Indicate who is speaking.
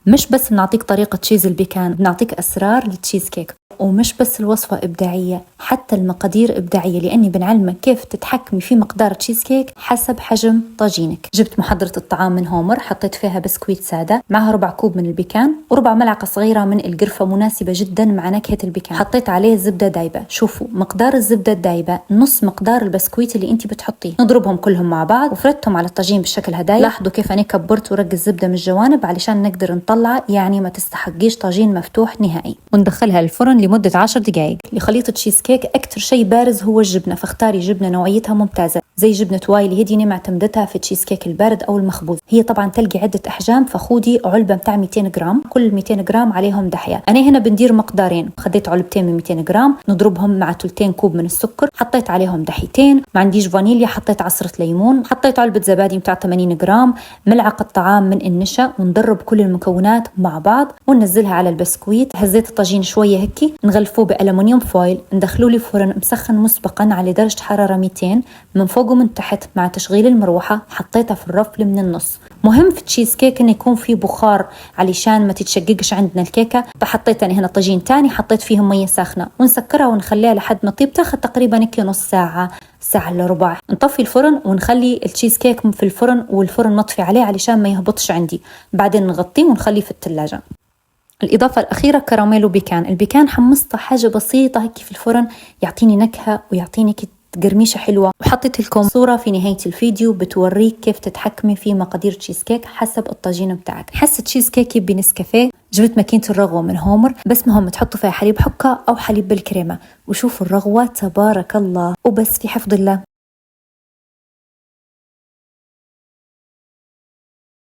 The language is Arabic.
Speaker 1: مش بس بنعطيك طريقة تشيز البيكان، بنعطيك أسرار للتشيز كيك. ومش بس الوصفة إبداعية، حتى المقادير إبداعية، لأني بنعلمك كيف تتحكمي في مقدار تشيز كيك حسب حجم طاجينك. جبت محضرة الطعام من هومر، حطيت فيها بسكويت سادة معها ربع كوب من البيكان وربع ملعقة صغيرة من القرفة مناسبة جدا مع نكهة البيكان. حطيت عليه زبدة دايبة، شوفوا مقدار الزبدة الدايبة نص مقدار البسكويت اللي انت بتحطيه. نضربهم كلهم مع بعض وفردتهم على الطاجين بالشكل هدايا. لاحظوا كيف أنا كبرت ورق الزبدة من الجوانب علشان نقدر نطلع، يعني ما تستحقيش طاجين مفتوح نهائي. وندخلها الفرن لمدة 10 دقائق. لخليط التشيز كيك أكتر شيء بارز هو الجبنة، فاختاري جبنة نوعيتها ممتازة زي جبنة وايلي، هدي معتمدتها في التشيز كيك البارد أو المخبوز. هي طبعا تلقي عدة أحجام، فخودي علبة بتاع 200 جرام، كل 200 جرام عليهم دحية. أنا هنا بندير مقدارين، خديت علبتين من 200 جرام نضربهم مع 2 كوب من السكر، حطيت عليهم دحيتين، ما عنديش فانيليا حطيت عصرة ليمون، حطيت علبة زبادي بتاع 80 جرام، ملعقة طعام من النشا، وندرب كل المكونات مع بعض وننزلها على البسكويت. هزيت الطاجين شوية هيك، نغلفوه بألمنيوم فويل، ندخلوه لفرن مسخن مسبقا على درجة حرارة 200 من فوق ومن تحت مع تشغيل المروحة. حطيتها في الرفل من النص. مهم في التشيز كيك انه يكون فيه بخار علشان ما تتشققش عندنا الكيكة. فحطيت انا هنا طاجين تاني، حطيت فيهم مية ساخنة ونسكرها ونخليها لحد ما تطيب، تاخذ تقريبا نص ساعة، ساعة إلا ربع. نطفي الفرن ونخلي التشيز كيك في الفرن والفرن نطفي عليه علشان ما يهبطش عندي. بعدين نغطيه ونخليه في الثلاجة. الإضافة الأخيرة كراميل وبيكان. البيكان حمصته حاجة بسيطة هيك في الفرن، يعطيني نكهة ويعطيني قرميشة حلوة. وحطيت لكم صورة في نهاية الفيديو بتوريك كيف تتحكمي في مقادير تشيز كيك حسب الطاجين بتاعك. حس تشيز كيك بنسكافيه. جبت ماكينة الرغوة من هومر، بس مهم تحطوا فيها حليب حكة أو حليب بالكريمة. وشوفوا الرغوة تبارك الله، وبس في حفظ الله.